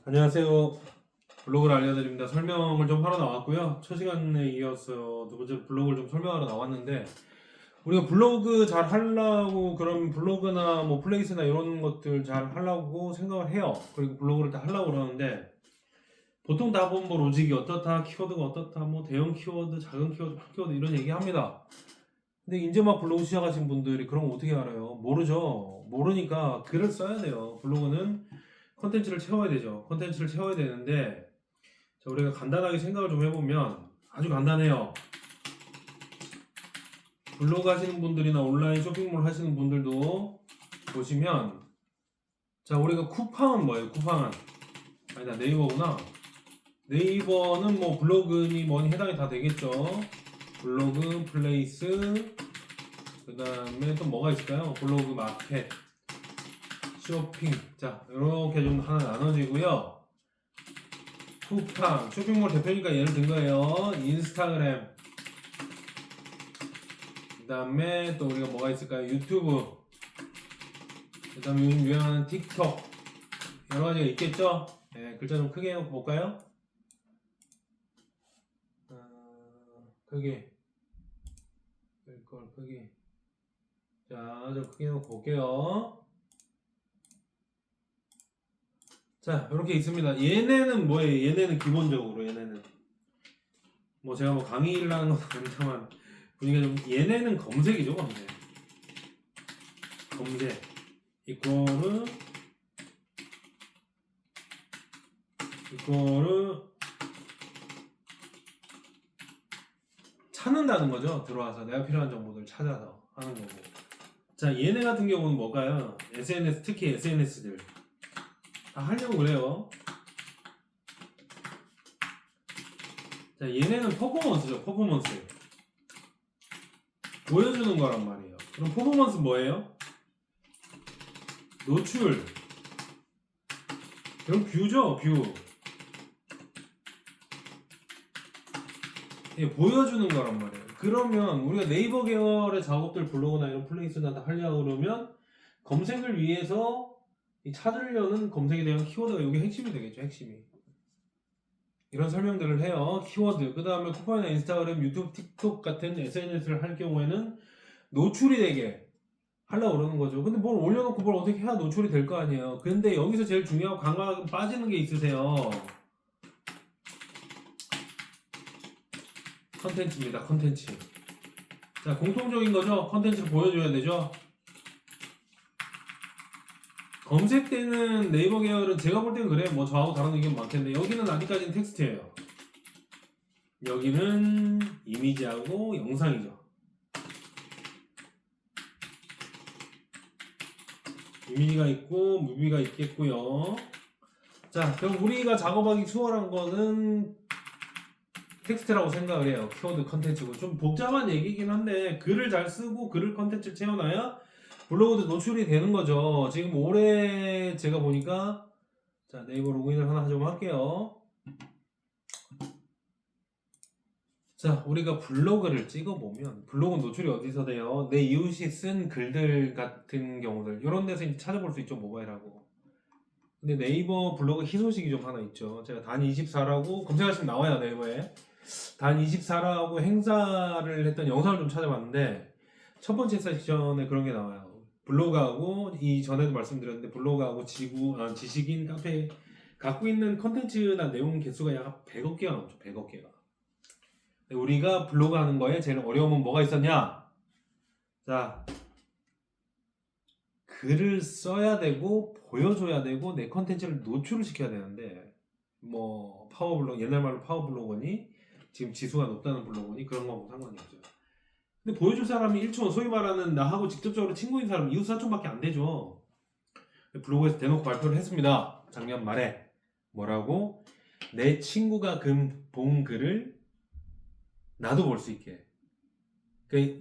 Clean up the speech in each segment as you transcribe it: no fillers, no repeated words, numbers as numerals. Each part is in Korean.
안녕하세요. 블로그를 알려드립니다. 설명을 좀 하러 나왔고요. 첫 시간에 이어서 두 번째 블로그를 좀 설명하러 나왔는데, 우리가 블로그 잘 하려고, 그런 블로그나 뭐 플레이스나 이런 것들 잘 하려고 생각을 해요. 그리고 블로그를 다 하려고 그러는데, 보통 다 보면 뭐 로직이 어떻다, 키워드가 어떻다, 뭐 대형 키워드, 작은 키워드, 큰 키워드 이런 얘기 합니다. 근데 이제 막 블로그 시작하신 분들이 그런 거 어떻게 알아요? 모르죠. 모르니까 글을 써야 돼요. 블로그는 컨텐츠를 채워야 되죠. 컨텐츠를 채워야 되는데, 자, 우리가 간단하게 생각을 좀 해보면 아주 간단해요. 블로그 하시는 분들이나 온라인 쇼핑몰 하시는 분들도 보시면, 자, 우리가 쿠팡은 뭐예요? 쿠팡은 아니다, 네이버구나. 네이버는 뭐 블로그니 뭐니 해당이 다 되겠죠. 블로그, 플레이스, 그 다음에 또 뭐가 있을까요? 블로그 마켓, 쇼핑. 자, 이렇게 좀 하나 나눠지고요. 쿠팡, 쇼핑몰 대표니까 예를 든 거예요. 인스타그램, 그 다음에 또 우리가 뭐가 있을까요? 유튜브, 그 다음에 유명한 틱톡, 여러 가지가 있겠죠? 네, 글자 좀 크게 볼까요? 크게, 이걸 크게. 자, 좀 크게 놓고 볼게요. 자, 이렇게 있습니다. 얘네는 뭐예요? 얘네는 기본적으로 얘네는 뭐 제가 뭐 강의를 하는 건 아닙니다만 분위기가 좀, 얘네는 검색이죠. 검색. 검색 이거를 찾는다는 거죠. 들어와서 내가 필요한 정보들 찾아서 하는 거고. 자, 얘네 같은 경우는 뭘까요? SNS, 특히 SNS들 다 하려고 그래요. 자, 얘네는 퍼포먼스죠. 퍼포먼스 보여주는 거란 말이에요. 그럼 퍼포먼스 뭐예요? 노출. 그럼 뷰죠. 뷰. 예, 보여주는 거란 말이에요. 그러면 우리가 네이버 계열의 작업들 블로그나 이런 플레이스나 다 하려고 그러면 검색을 위해서 찾으려는 검색에 대한 키워드가 이게 핵심이 되겠죠. 핵심이. 이런 설명들을 해요. 키워드. 그 다음에 쿠팡이나 인스타그램, 유튜브, 틱톡 같은 SNS를 할 경우에는 노출이 되게 하려고 그러는 거죠. 근데 뭘 올려놓고 뭘 어떻게 해야 노출이 될 거 아니에요. 근데 여기서 제일 중요하고 강하게 빠지는 게 있으세요. 컨텐츠입니다. 컨텐츠. 자, 공통적인 거죠. 컨텐츠를 보여줘야 되죠. 검색되는 네이버 계열은 제가 볼 때는 그래요. 뭐 저하고 다른 의견 많겠는데 여기는 아직까지는 텍스트예요. 여기는 이미지하고 영상이죠. 이미지가 있고 무비가 있겠고요. 자, 그럼 우리가 작업하기 수월한 거는 텍스트라고 생각을 해요. 키워드 컨텐츠고 좀 복잡한 얘기긴 한데 글을 잘 쓰고 글을 컨텐츠를 채워놔야 블로그도 노출이 되는 거죠. 지금 올해 제가 보니까, 자, 네이버 로그인을 하나 좀 할게요. 자, 우리가 블로그를 찍어보면 블로그 노출이 어디서 돼요? 내 이웃이 쓴 글들 같은 경우들 이런 데서 이제 찾아볼 수 있죠. 모바일하고. 근데 네이버 블로그 희소식이 좀 하나 있죠. 제가 단24라고 검색하시면 나와요. 네이버에 단24라고 행사를 했던 영상을 좀 찾아봤는데 첫 번째 세션에 그런 게 나와요. 블로그하고, 이 전에도 말씀드렸는데 블로그하고 지식인 카페 갖고 있는 컨텐츠나 내용 개수가 약 100억 개가 넘죠. 100억 개가. 우리가 블로그 하는 거에 제일 어려움은 뭐가 있었냐? 자, 글을 써야 되고 보여줘야 되고 내 컨텐츠를 노출을 시켜야 되는데, 뭐 파워블로그, 옛날 말로 파워블로거니 지금 지수가 높다는 블로거니 그런 거하고 상관이 없어요. 근데 보여줄 사람이 1촌, 소위 말하는 나하고 직접적으로 친구인 사람 이웃 사촌밖에 안 되죠. 블로그에서 대놓고 발표를 했습니다. 작년 말에. 뭐라고? 내 친구가 본 글을 나도 볼 수 있게.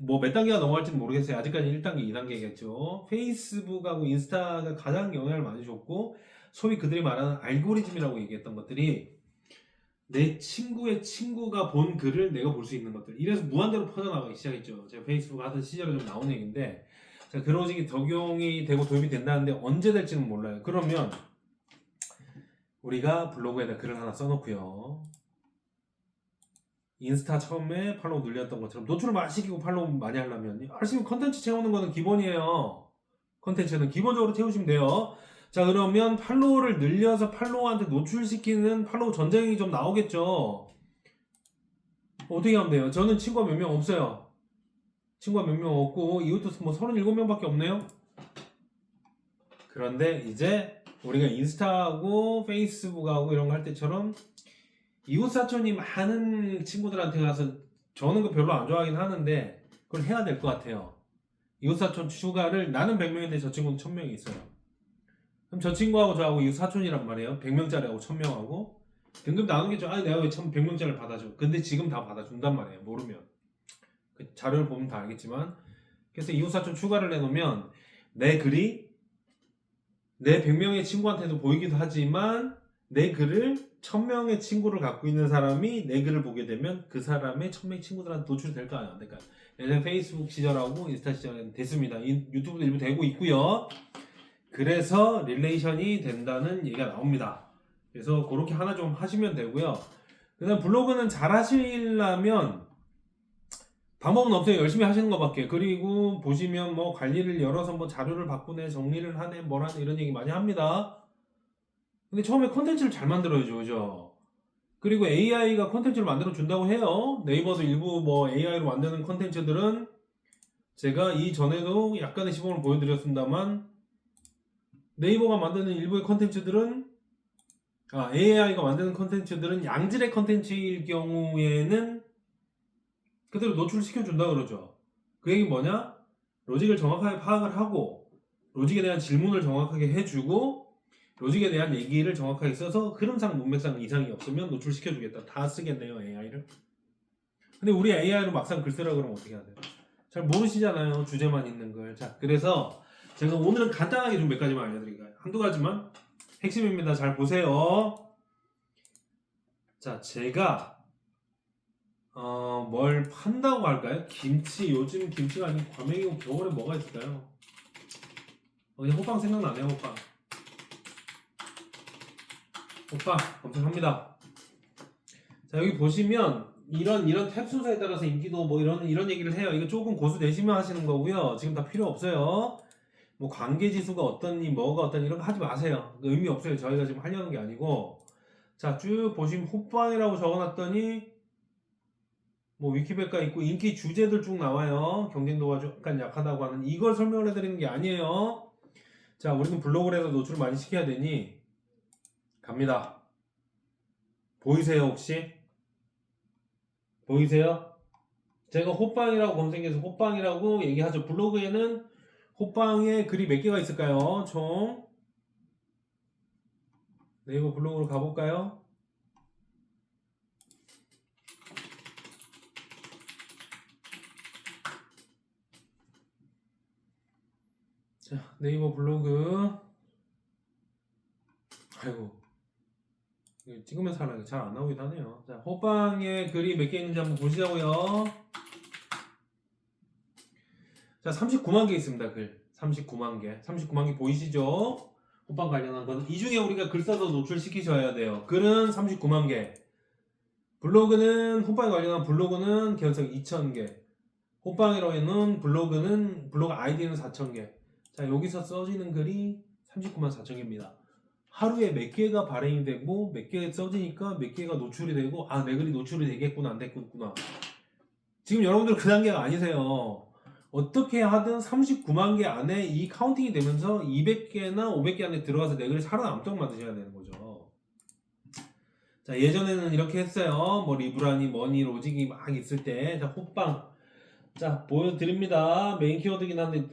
뭐 몇 단계가 넘어갈지는 모르겠어요. 아직까지 1단계, 2단계겠죠. 페이스북하고 인스타가 가장 영향을 많이 줬고, 소위 그들이 말하는 알고리즘이라고 얘기했던 것들이 내 친구의 친구가 본 글을 내가 볼 수 있는 것들. 이래서 무한대로 퍼져나가기 시작했죠. 제가 페이스북 하던 시절에 좀 나온 얘기인데, 자, 그 로직이 적용이 되고 도입이 된다는데 언제 될지는 몰라요. 그러면 우리가 블로그에다 글을 하나 써놓고요. 인스타 처음에 팔로우 눌렸던 것처럼 노출을 많이 시키고 팔로우 많이 하려면 열심히 컨텐츠 채우는 거는 기본이에요. 컨텐츠는 기본적으로 채우시면 돼요. 자, 그러면 팔로우를 늘려서 팔로우한테 노출시키는 팔로우 전쟁이 좀 나오겠죠. 어떻게 하면 돼요? 저는 친구가 몇 명 없어요. 친구가 몇 명 없고 이것도 뭐 37명밖에 없네요. 그런데 이제 우리가 인스타하고 페이스북하고 이런 거 할 때처럼 이웃사촌이 많은 친구들한테 가서 저는 그 별로 안 좋아하긴 하는데 그걸 해야 될 것 같아요. 이웃사촌 추가를 나는 100명인데 저 친구는 1000명이 있어요. 그럼 저 친구하고 저하고 이웃사촌이란 말이에요. 100명짜리하고 1000명하고 등급 나누겠죠. 아니 내가 왜 100명짜리를 받아줘. 근데 지금 다 받아준단 말이에요. 모르면. 그 자료를 보면 다 알겠지만 그래서 이웃사촌 추가를 해놓으면 내 글이 내 100명의 친구한테도 보이기도 하지만 내 글을 1000명의 친구를 갖고 있는 사람이 내 글을 보게 되면 그 사람의 1000명의 친구들한테 노출이 될까요? 안 될까요? 예전에 페이스북 시절하고 인스타 시절은 됐습니다. 유튜브도 일부 되고 있고요. 그래서 릴레이션이 된다는 얘기가 나옵니다. 그래서 그렇게 하나 좀 하시면 되고요. 그 다음 블로그는 잘 하시려면 방법은 없어요. 열심히 하시는 것밖에. 그리고 보시면 뭐 관리를 열어서 뭐 자료를 바꾸네, 정리를 하네, 뭐라네 이런 얘기 많이 합니다. 근데 처음에 콘텐츠를 잘 만들어야죠, 그죠? 그리고 AI가 콘텐츠를 만들어 준다고 해요. 네이버도 일부 뭐 AI로 만드는 콘텐츠들은 제가 이전에도 약간의 시범을 보여드렸습니다만 네이버가 만드는 일부의 콘텐츠들은 AI가 만드는 콘텐츠들은 양질의 콘텐츠일 경우에는 그대로 노출시켜 준다 그러죠. 그 얘기 뭐냐? 로직을 정확하게 파악을 하고 로직에 대한 질문을 정확하게 해주고 로직에 대한 얘기를 정확하게 써서 흐름상 문맥상 이상이 없으면 노출시켜주겠다. 다 쓰겠네요, AI를. 근데 우리 AI로 막상 글 쓰라 그러면 어떻게 해야 돼요? 잘 모르시잖아요, 주제만 있는 걸. 자, 그래서 제가 오늘은 간단하게 좀 몇 가지만 알려드릴게요. 한두 가지만 핵심입니다. 잘 보세요. 자, 제가 뭘 판다고 할까요? 김치, 요즘 김치가 아니고 과메기고 겨울에 뭐가 있을까요? 그냥 호빵 생각나네요, 호빵. 호빵 검색합니다. 자, 여기 보시면 이런 탭 순서에 따라서 인기도 뭐 이런 얘기를 해요. 이거 조금 고수 내시면 하시는 거고요. 지금 다 필요 없어요. 뭐 관계 지수가 어떠니 뭐가 어떠니 이런 거 하지 마세요. 의미 없어요. 저희가 지금 하려는 게 아니고. 자, 쭉 보시면 호빵이라고 적어놨더니 뭐 위키백과 있고 인기 주제들 쭉 나와요. 경쟁도가 약간 약하다고 하는 이걸 설명을 해드리는 게 아니에요. 자, 우리는 블로그를 해서 노출을 많이 시켜야 되니 갑니다. 보이세요 혹시? 보이세요? 제가 호빵이라고 검색해서 호빵이라고 얘기하죠. 블로그에는 호빵에 글이 몇 개가 있을까요? 총 네이버 블로그로 가볼까요? 자, 네이버 블로그. 아이고, 찍으면서 하는 게 잘 안 나오기도 하네요. 자, 호빵에 글이 몇 개 있는지 한번 보시자고요. 자, 39만 개 있습니다. 글 39만 개. 39만 개 보이시죠? 호빵 관련한 건 이 중에 우리가 글 써서 노출시키셔야 돼요. 글은 39만 개. 블로그는 호빵에 관련한 블로그는 견적 2,000개. 호빵이라는 블로그 아이디는 4,000개. 자, 여기서 써지는 글이 39만 4천개입니다. 하루에 몇 개가 발행이 되고 몇 개 써지니까 몇 개가 노출이 되고 내 글이 노출이 되겠구나 안 됐구나. 지금 여러분들 그 단계가 아니세요. 어떻게 하든 39만 개 안에 이 카운팅이 되면서 200개나 500개 안에 들어가서 내 글이 살아남도록 만드셔야 되는 거죠. 자, 예전에는 이렇게 했어요. 뭐 리브라니 머니 로직이 막 있을 때. 자, 호빵. 자, 보여드립니다. 메인 키워드긴 한데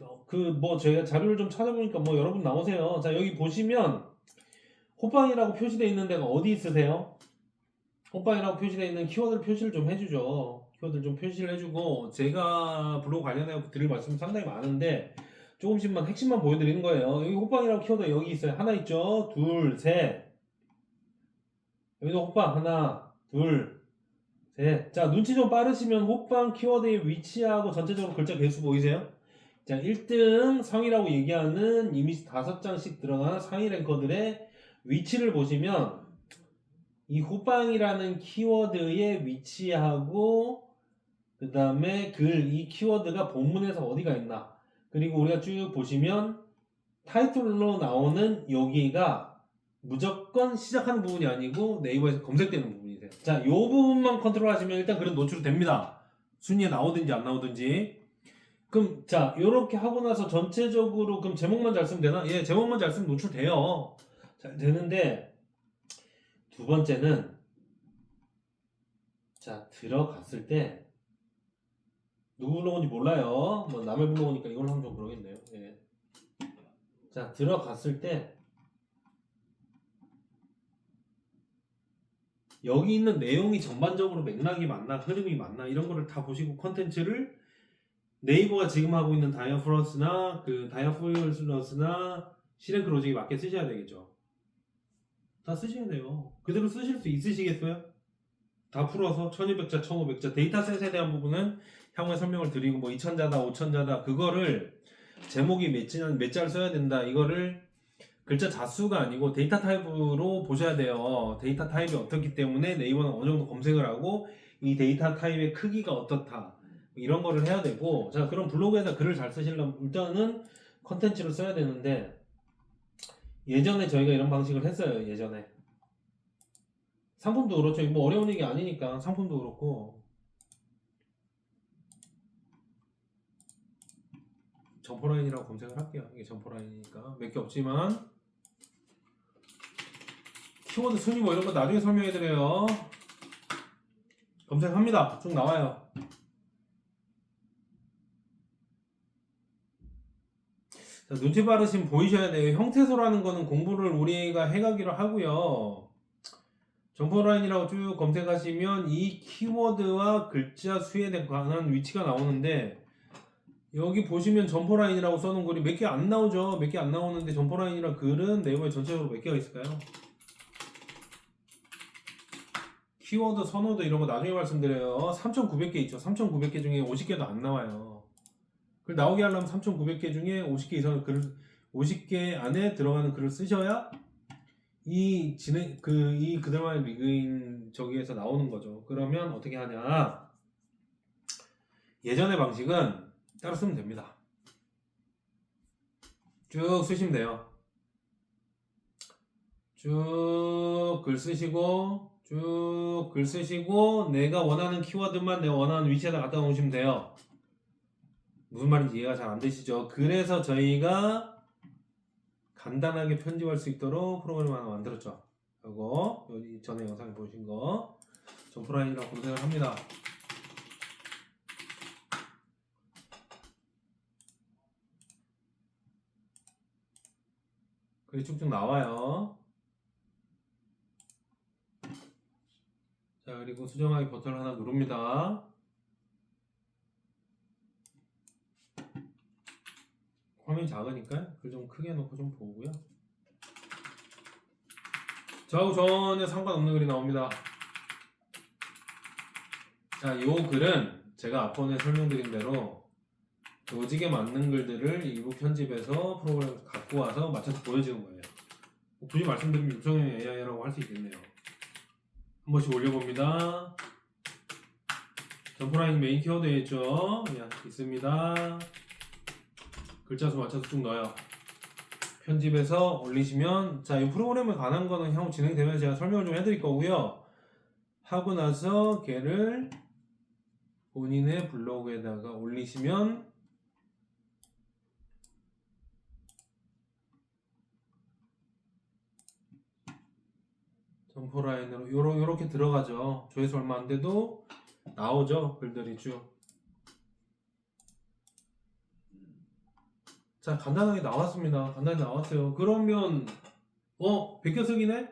제가 자료를 좀 찾아보니까 뭐 여러분 나오세요. 자, 여기 보시면 호빵이라고 표시되어 있는 데가 어디 있으세요? 호빵이라고 표시되어 있는 키워드를 표시를 좀 해주죠. 키워드를 좀 표시를 해주고 제가 블로그 관련해 드릴 말씀 상당히 많은데 조금씩만 핵심만 보여드리는 거예요. 여기 호빵이라고 키워드 여기 있어요. 하나 있죠? 둘, 셋. 여기도 호빵 하나, 둘, 셋. 자, 눈치 좀 빠르시면 호빵 키워드의 위치하고 전체적으로 글자 개수 보이세요? 자, 1등 상위라고 얘기하는 이미 5장씩 들어간 상위 랭커들의 위치를 보시면 이 호빵이라는 키워드의 위치하고 그 다음에 이 키워드가 본문에서 어디가 있나, 그리고 우리가 쭉 보시면 타이틀로 나오는 여기가 무조건 시작하는 부분이 아니고 네이버에서 검색되는 부분이세요. 자, 이 부분만 컨트롤 하시면 일단 글은 노출됩니다. 순위에 나오든지 안 나오든지. 그럼 자, 요렇게 하고 나서 전체적으로 그럼 제목만 잘 쓰면 되나? 예, 제목만 잘 쓰면 노출돼요. 잘 되는데, 두 번째는 자, 들어갔을 때 누구 블로그인지 몰라요. 뭐 남의 블로그니까 이걸로 하면 좀 그러겠네요. 예. 자, 들어갔을 때 여기 있는 내용이 전반적으로 맥락이 맞나, 흐름이 맞나, 이런 거를 다 보시고 컨텐츠를 네이버가 지금 하고 있는 다이아플러스나 다이아플러스나 시랭크로직에 맞게 쓰셔야 되겠죠. 다 쓰셔야 돼요. 그대로 쓰실 수 있으시겠어요? 다 풀어서 1200자, 1500자 데이터셋에 대한 부분은 향후에 설명을 드리고, 뭐 2000자다, 5000자다, 그거를 제목이 몇 자를 써야 된다, 이거를 글자 자수가 아니고 데이터 타입으로 보셔야 돼요. 데이터 타입이 어떻기 때문에 네이버는 어느 정도 검색을 하고 이 데이터 타입의 크기가 어떻다, 이런 거를 해야 되고. 자, 그럼 블로그에다 글을 잘 쓰시려면 일단은 컨텐츠를 써야 되는데, 예전에 저희가 이런 방식을 했어요. 예전에 상품도 그렇죠. 뭐 어려운 얘기 아니니까 상품도 그렇고. 점포라인이라고 검색을 할게요. 이게 점포라인이니까 몇 개 없지만 키워드 순위 뭐 이런 거 나중에 설명해 드려요. 검색합니다. 쭉 나와요. 자, 눈치 빠르신 보이셔야 돼요. 형태소라는 거는 공부를 우리가 해가기로 하고요. 점포라인이라고 쭉 검색하시면 이 키워드와 글자 수에 관한 위치가 나오는데, 여기 보시면 점포라인이라고 써놓은 글이 몇 개 안 나오죠. 몇 개 안 나오는데 점포라인이라는 글은 네이버에 전체적으로 몇 개가 있을까요? 키워드, 선호도 이런 거 나중에 말씀드려요. 3,900개 있죠. 3,900개 중에 50개도 안 나와요. 그걸 나오게 하려면 3,900개 중에 50개 이상의 글을, 50개 안에 들어가는 글을 쓰셔야 이 그들만의 리그인 저기에서 나오는 거죠. 그러면 어떻게 하냐? 예전의 방식은 따로 쓰면 됩니다. 쭉 쓰시면 돼요. 쭉 글 쓰시고 내가 원하는 키워드만 내가 원하는 위치에다 갖다 놓으시면 돼요. 무슨 말인지 이해가 잘 안 되시죠? 그래서 저희가 간단하게 편집할 수 있도록 프로그램 하나 만들었죠. 이거 여기 전에 영상에 보신 거 점프라인이라고 검색을 합니다. 글이 쭉쭉 나와요. 자, 그리고 수정하기 버튼을 하나 누릅니다. 화면이 작으니까 글 좀 크게 놓고 좀 보고요. 저하고 전혀 상관없는 글이 나옵니다. 자, 요 글은 제가 앞번에 설명드린 대로 로직에 맞는 글들을 일부 편집해서 프로그램에서 갖고 와서 맞춰서 보여주는 거예요. 굳이 말씀드리면 육성형 AI라고 할 수 있겠네요. 한 번씩 올려봅니다. 점프라인 메인 키워드에 있죠? 있습니다. 글자 수 맞춰서 쭉 넣어요. 편집해서 올리시면, 자, 이 프로그램에 관한 거는 향후 진행되면서 제가 설명을 좀 해드릴 거고요. 하고 나서 걔를 본인의 블로그에다가 올리시면 점포라인으로 요렇게 들어가죠. 조회수 얼마 안 돼도 나오죠. 글들이 쭉. 자, 간단하게 나왔습니다. 간단히 나왔어요. 그러면 100개 쓰기네?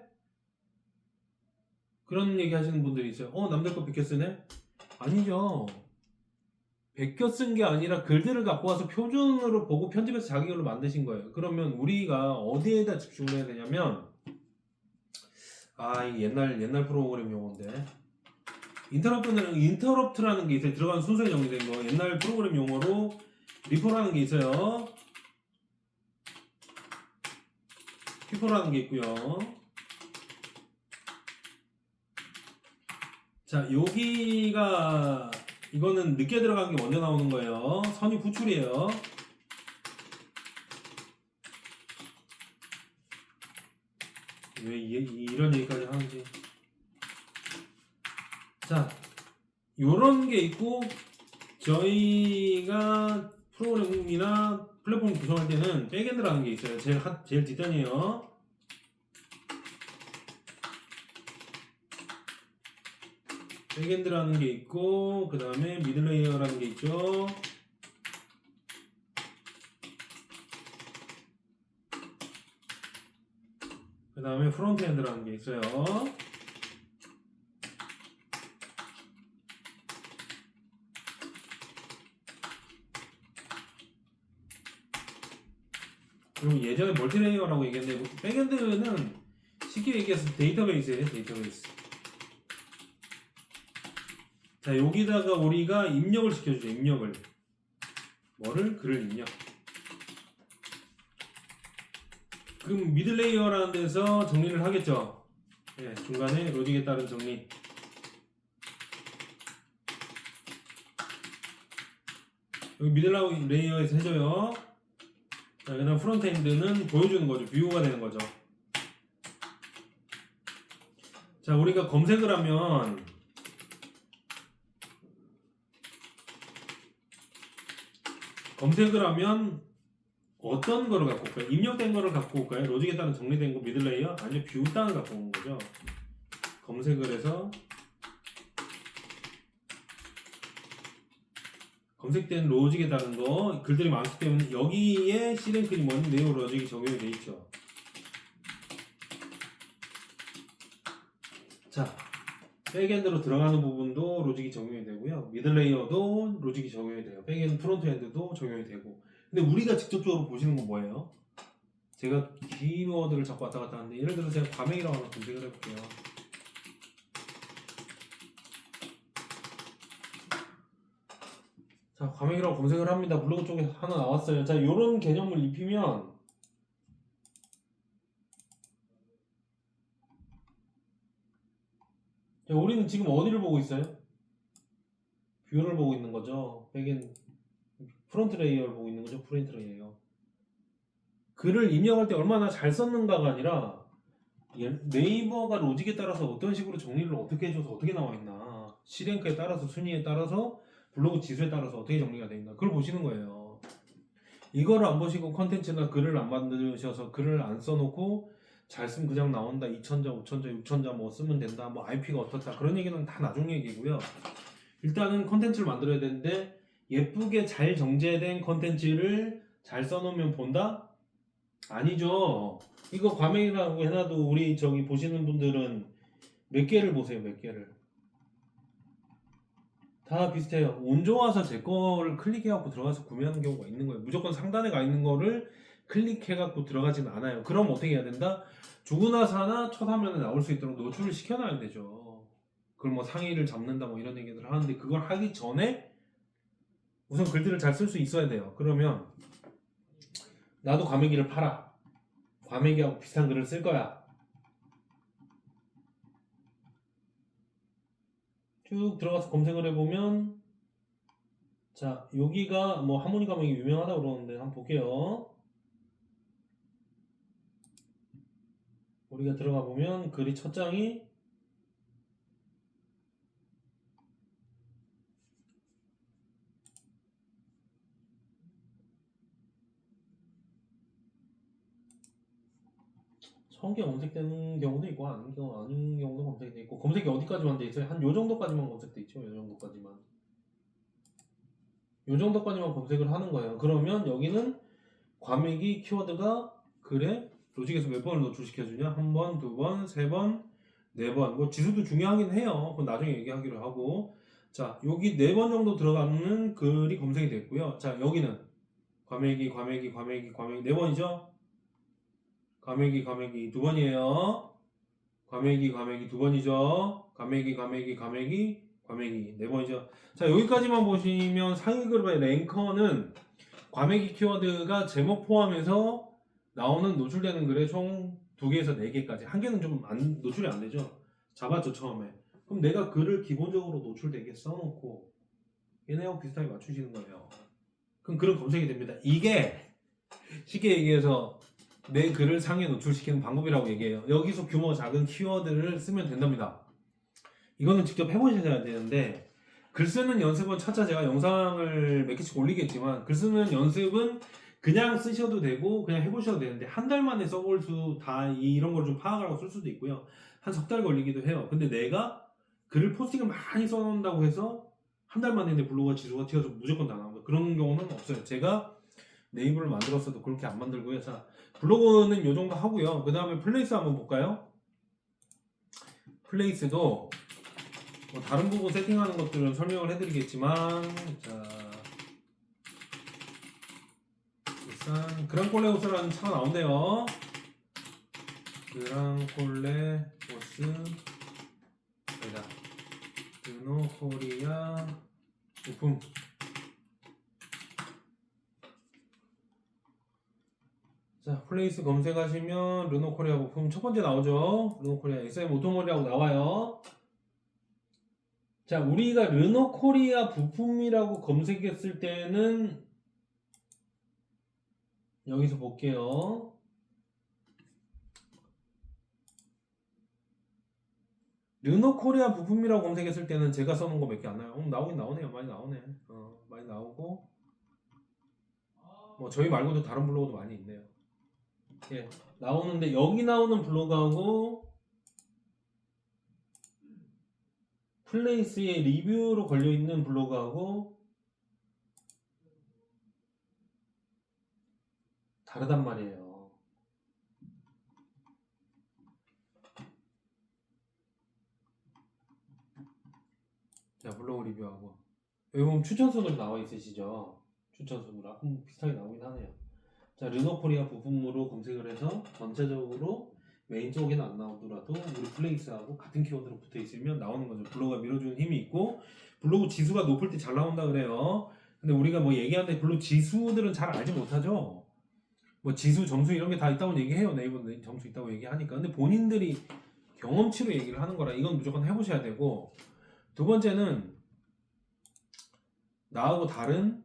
그런 얘기 하시는 분들이 있어요. 남들 거 100개 쓰네? 아니죠. 100개 쓴 게 아니라 글들을 갖고 와서 표준으로 보고 편집해서 자기 글로 만드신 거예요. 그러면 우리가 어디에다 집중을 해야 되냐면, 이 옛날 프로그램 용어인데, 인터럽트라는 게 있어요. 들어가는 순서에 정리된 거. 옛날 프로그램 용어로 리포라는 게 있어요. 피포라는 게 있고요. 자, 여기가 이거는 늦게 들어간 게 먼저 나오는 거예요. 선입 후출이에요. 왜 이런 얘기까지 하는지. 자, 요런 게 있고, 저희가 프로그램이나 플랫폼 구성할 때는 백엔드라는 게 있어요. 제일 뒷단이에요. 백엔드라는 게 있고, 그 다음에 미들레이어라는 게 있죠. 그 다음에 프론트엔드라는 게 있어요. 그리고 예전에 멀티레이어라고 얘기했는데, 백엔드는 쉽게 얘기해서 데이터베이스예요. 데이터베이스. 자, 여기다가 우리가 입력을 시켜주죠. 입력을. 뭐를? 글을 입력. 그럼 미들레이어라는 데서 정리를 하겠죠. 예, 중간에 로직에 따른 정리. 여기 미들레이어에서 해줘요. 자, 그 다음 프론트엔드는 보여주는 거죠. 뷰가 되는 거죠. 자, 우리가 검색을 하면 어떤 거를 갖고 올까요? 입력된 거를 갖고 올까요? 로직에 따른 정리된 거 미들레이어? 아니면 뷰 땅을 갖고 오는 거죠. 검색을 해서 검색된 로직에 따른 거 글들이 많기 때문에 여기에 시랭크니 뭐니 네오 로직이 적용이 돼 있죠. 자, 백엔드로 들어가는 부분도 로직이 적용이 되고요. 미들레이어도 로직이 적용이 돼요. 백엔드, 프론트엔드도 적용이 되고. 근데 우리가 직접적으로 보시는 건 뭐예요? 제가 키워드를 자꾸 왔다 갔다 하는데 예를 들어 제가 과메기라고 하나 검색을 해볼게요. 자, 과메기라고 검색을 합니다. 블로그 쪽에 하나 나왔어요. 자, 요런 개념을 입히면 자, 우리는 지금 어디를 보고 있어요? 뷰를 보고 있는 거죠. 백엔 프론트 레이어를 보고 있는 거죠. 프론트 레이어. 글을 입력할 때 얼마나 잘 썼는가가 아니라 네이버가 로직에 따라서 어떤 식으로 정리를 어떻게 해줘서 어떻게 나와 있나, C랭크에 따라서 순위에 따라서 블로그 지수에 따라서 어떻게 정리가 되어 있나, 그걸 보시는 거예요. 이거를 안 보시고 컨텐츠나 글을 안 만드셔서 글을 안 써놓고 잘 쓰면 그냥 나온다, 2000자, 5000자, 6000자 뭐 쓰면 된다, 뭐 IP가 어떻다, 그런 얘기는 다 나중 얘기고요. 일단은 컨텐츠를 만들어야 되는데 예쁘게 잘 정제된 컨텐츠를 잘 써놓으면 본다? 아니죠. 이거 과메기라고 해놔도 우리 저기 보시는 분들은 몇 개를 보세요. 몇 개를. 다 비슷해요. 운 좋아서 제 거를 클릭해갖고 들어가서 구매하는 경우가 있는 거예요. 무조건 상단에 가 있는 거를 클릭해갖고 들어가진 않아요. 그럼 어떻게 해야 된다? 주거나 사나 첫 화면에 나올 수 있도록 노출을 시켜놔야 되죠. 그걸 뭐 상위를 잡는다 뭐 이런 얘기들 하는데 그걸 하기 전에 우선 글들을 잘 쓸 수 있어야 돼요. 그러면 나도 과메기를 팔아. 과메기하고 비슷한 글을 쓸 거야. 쭉 들어가서 검색을 해보면 자, 여기가 뭐 하모니 과메기 유명하다고 그러는데 한번 볼게요. 우리가 들어가 보면 글이 첫 장이 성게 검색되는 경우도 있고 아닌 경우도 검색돼 있고, 검색이 어디까지만 돼 있어요? 한 요 정도까지만 검색돼 있죠. 요 정도까지만. 요 정도까지만 검색을 하는 거예요. 그러면 여기는 과메기 키워드가 글에 로직에서 몇 번을 노출시켜주냐? 한 번, 두 번, 세 번, 네 번. 뭐 지수도 중요하긴 해요. 그건 나중에 얘기하기로 하고. 자, 여기 네 번 정도 들어가는 글이 검색이 됐고요. 자, 여기는 과메기 네 번이죠? 과메기 두 번이에요. 과메기 두 번이죠. 과메기 네 번이죠. 자, 여기까지만 보시면 상위 그룹의 랭커는 과메기 키워드가 제목 포함해서 나오는 노출되는 글의 총 2개에서 4개까지. 한 개는 좀 노출이 안 되죠. 잡았죠, 처음에. 그럼 내가 글을 기본적으로 노출되게 써놓고 얘네하고 비슷하게 맞추시는 거예요. 그럼 글은 검색이 됩니다. 이게 쉽게 얘기해서 내 글을 상에 노출시키는 방법이라고 얘기해요. 여기서 규모가 작은 키워드를 쓰면 된답니다. 이거는 직접 해보셔야 되는데 글 쓰는 연습은 차차 제가 영상을 몇 개씩 올리겠지만 글 쓰는 연습은 그냥 쓰셔도 되고 그냥 해보셔도 되는데 한 달 만에 써볼 수 다 이런 걸 좀 파악하고 쓸 수도 있고요. 한 석 달 걸리기도 해요. 근데 내가 글을 포스팅을 많이 써놓는다고 해서 한 달 만에 내 블로그가 지수가 튀어서 무조건 다 나옵니다. 그런 경우는 없어요. 제가 네이버를 만들었어도 그렇게 안 만들고요. 자, 블로그는 이 정도 하고요. 그 다음에 플레이스 한번 볼까요? 플레이스도 뭐 다른 부분 세팅하는 것들은 설명을 해드리겠지만, 자, 일단 그랑콜레오스라는 차가 나온대요. 그랑콜레오스, 아니다, 르노코리아 부품. 자, 플레이스 검색하시면 르노코리아 부품 첫 번째 나오죠. 르노코리아 SM 오토몰이라고 나와요. 자, 우리가 르노코리아 부품이라고 검색했을 때는 여기서 볼게요. 르노코리아 부품이라고 검색했을 때는 제가 써놓은 거 몇 개 안 나와요. 나오긴 나오네요. 많이 나오네. 많이 나오고 뭐 저희 말고도 다른 블로그도 많이 있네요. 예, 나오는데 여기 나오는 블로그하고 플레이스의 리뷰로 걸려있는 블로그하고 다르단 말이에요. 자, 블로그 리뷰하고 여기 보면 추천순으로 나와 있으시죠? 추천순으로 비슷하게 나오긴 하네요. 자, 르노코리아 부품으로 검색을 해서 전체적으로 메인 쪽에는 안 나오더라도 우리 플레이스하고 같은 키워드로 붙어 있으면 나오는 거죠. 블로그가 밀어주는 힘이 있고 블로그 지수가 높을 때 잘 나온다 그래요. 근데 우리가 뭐 얘기하는데 블로그 지수들은 잘 알지 못하죠. 뭐 지수, 점수 이런 게 다 있다고 얘기해요. 네이버 점수 있다고 얘기하니까. 근데 본인들이 경험치로 얘기를 하는 거라 이건 무조건 해보셔야 되고, 두 번째는 나하고 다른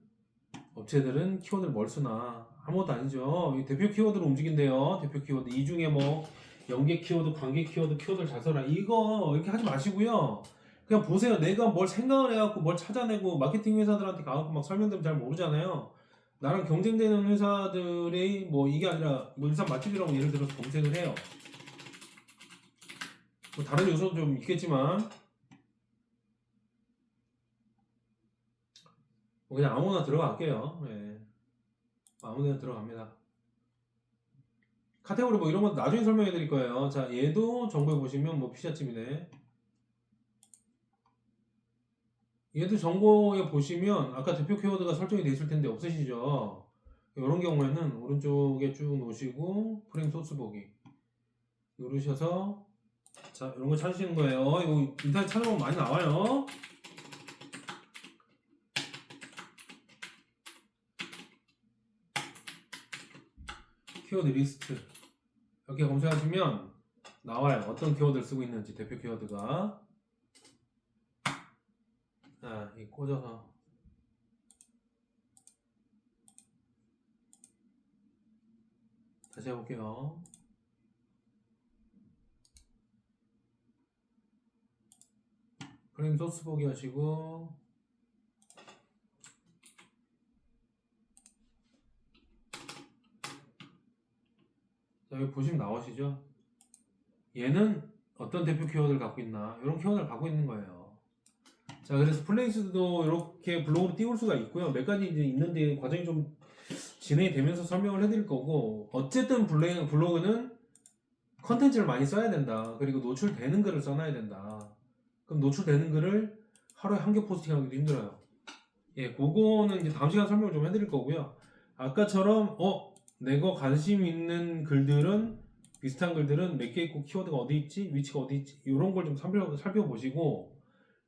업체들은 키워드를 뭘 쓰나 아무것도 아니죠. 대표 키워드로 움직인대요. 대표 키워드 이 중에 뭐 연계 키워드, 관계 키워드, 키워드를 잘 써라 이거 이렇게 하지 마시고요. 그냥 보세요. 내가 뭘 생각을 해갖고 뭘 찾아내고 마케팅 회사들한테 가갖고 막 설명되면 잘 모르잖아요. 나랑 경쟁되는 회사들이 뭐 이게 아니라 뭐 일산 맛집이라고 예를 들어서 검색을 해요. 뭐 다른 요소도 좀 있겠지만 뭐 그냥 아무나 들어갈게요. 네. 아무데나 들어갑니다. 카테고리 뭐 이런 거 나중에 설명해 드릴 거예요. 자, 얘도 정보에 보시면 뭐 피자집이네. 얘도 정보에 보시면 아까 대표 키워드가 설정이 돼 있을 텐데 없으시죠? 이런 경우에는 오른쪽에 쭉 놓으시고 프레임 소스 보기 누르셔서 자, 이런 거 찾으시는 거예요. 이거 인터넷 찾아보면 많이 나와요. 키워드 리스트 이렇게 검색하시면 나와요. 어떤 키워드를 쓰고 있는지 대표 키워드가. 자, 이 꽂아서 다시 해볼게요. 프레임 소스 보기 하시고 자, 여기 보시면 나오시죠? 얘는 어떤 대표 키워드를 갖고 있나 이런 키워드를 갖고 있는 거예요. 자, 그래서 플레이스도 이렇게 블로그로 띄울 수가 있고요. 몇 가지 이제 있는데 과정이 좀 진행이 되면서 설명을 해드릴 거고, 어쨌든 블로그는 컨텐츠를 많이 써야 된다. 그리고 노출되는 글을 써놔야 된다. 그럼 노출되는 글을 하루에 한 개 포스팅하기도 힘들어요. 예, 그거는 이제 다음 시간 설명을 좀 해드릴 거고요. 아까처럼 내가 관심 있는 글들은 비슷한 글들은 몇 개 있고 키워드가 어디 있지, 위치가 어디 있지 이런 걸 좀 살펴보시고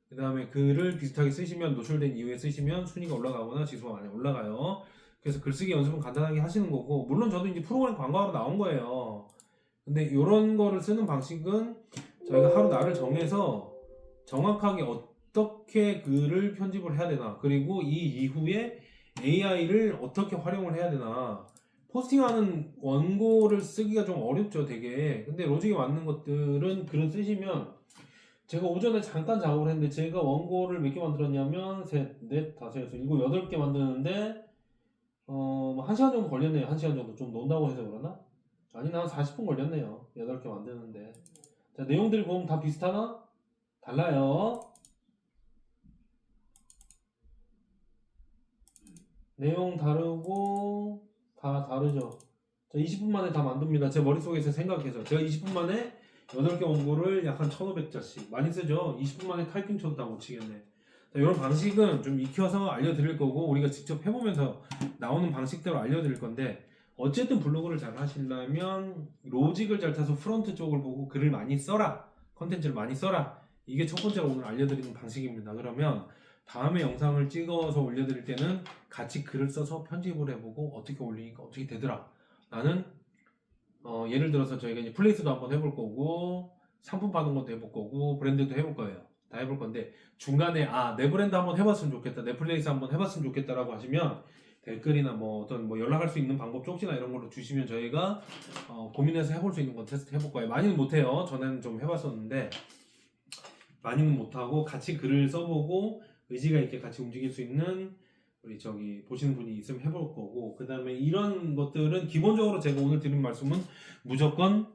그 다음에 글을 비슷하게 쓰시면 노출된 이후에 쓰시면 순위가 올라가거나 지수가 많이 올라가요. 그래서 글쓰기 연습은 간단하게 하시는 거고, 물론 저도 이제 프로그램 광고하러 나온 거예요. 근데 이런 거를 쓰는 방식은 저희가 하루 날을 정해서 정확하게 어떻게 글을 편집을 해야 되나, 그리고 이 이후에 AI를 어떻게 활용을 해야 되나. 포스팅하는 원고를 쓰기가 좀 어렵죠, 되게. 근데 로직에 맞는 것들은 글을 쓰시면, 제가 오전에 잠깐 작업을 했는데 제가 원고를 몇 개 만들었냐면 셋, 넷, 다섯, 여섯, 일곱, 여덟 개 만드는데 뭐 1시간 정도 걸렸네요. 1시간 정도 좀 논다고 해서 그러나? 아니, 한 40분 걸렸네요. 8개 만드는데. 자, 내용들이 보면 다 비슷하나? 달라요. 내용 다르고 다 다르죠. 자, 20분 만에 다 만듭니다. 제 머릿속에서 생각해서 제가 20분 만에 8개 원고를 약 한 1500자씩 많이 쓰죠. 20분 만에 타이핑 쳐도 다 못 치겠네. 자, 이런 방식은 좀 익혀서 알려드릴 거고, 우리가 직접 해보면서 나오는 방식대로 알려드릴 건데, 어쨌든 블로그를 잘 하시려면 로직을 잘 타서 프론트 쪽을 보고 글을 많이 써라, 컨텐츠를 많이 써라. 이게 첫 번째로 오늘 알려드리는 방식입니다. 그러면 다음에 영상을 찍어서 올려드릴 때는 같이 글을 써서 편집을 해보고 어떻게 올리니까 어떻게 되더라. 나는 예를 들어서 저희가 이제 플레이스도 한번 해볼 거고, 상품 파는 것도 해볼 거고, 브랜드도 해볼 거예요. 다 해볼 건데, 중간에 내 브랜드 한번 해봤으면 좋겠다, 내 플레이스 한번 해봤으면 좋겠다라고 하시면 댓글이나 뭐 어떤 뭐 연락할 수 있는 방법 쪽지나 이런 걸로 주시면 저희가 고민해서 해볼 수 있는 건 테스트 해볼 거예요. 많이는 못해요. 전에는 좀 해봤었는데 많이는 못하고, 같이 글을 써보고 의지가 있게 같이 움직일 수 있는 우리 저기 보시는 분이 있으면 해볼 거고, 그 다음에 이런 것들은 기본적으로 제가 오늘 드린 말씀은 무조건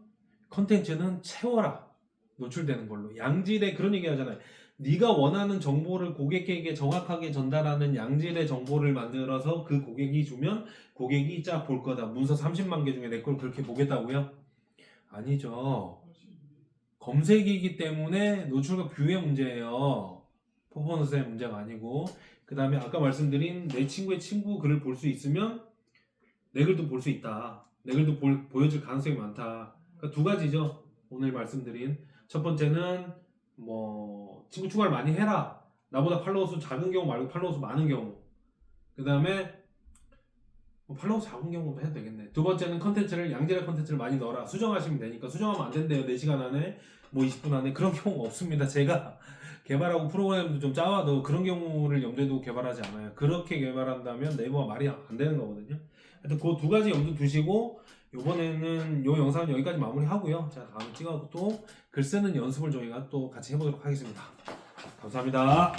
컨텐츠는 채워라, 노출되는 걸로. 양질의, 그런 얘기 하잖아요. 네가 원하는 정보를 고객에게 정확하게 전달하는 양질의 정보를 만들어서 그 고객이 주면 고객이 쫙 볼 거다. 문서 30만 개 중에 내 걸 그렇게 보겠다고요? 아니죠. 검색이기 때문에 노출과 뷰의 문제예요. 퍼포먼스의 문제가 아니고. 그 다음에 아까 말씀드린 내 친구의 친구 글을 볼 수 있으면 내 글도 볼 수 있다. 내 글도 보여줄 가능성이 많다. 그러니까 두 가지죠. 오늘 말씀드린 첫 번째는 뭐 친구 추가를 많이 해라. 나보다 팔로워 수 작은 경우 말고 팔로워 수 많은 경우. 그 다음에 뭐 팔로워 수 작은 경우도 해도 되겠네. 두 번째는 컨텐츠를, 양질의 컨텐츠를 많이 넣어라. 수정하시면 되니까. 수정하면 안 된대요. 4시간 안에, 뭐 20분 안에. 그런 경우가 없습니다. 제가 개발하고 프로그램도 좀 짜와도 그런 경우를 염두에 두고 개발하지 않아요. 그렇게 개발한다면 네이버가 말이 안 되는 거거든요. 하여튼 그 두 가지 염두 두시고, 이번에는 요 영상은 여기까지 마무리하고요. 자, 다음에 찍어서 또 글 쓰는 연습을 저희가 또 같이 해보도록 하겠습니다. 감사합니다.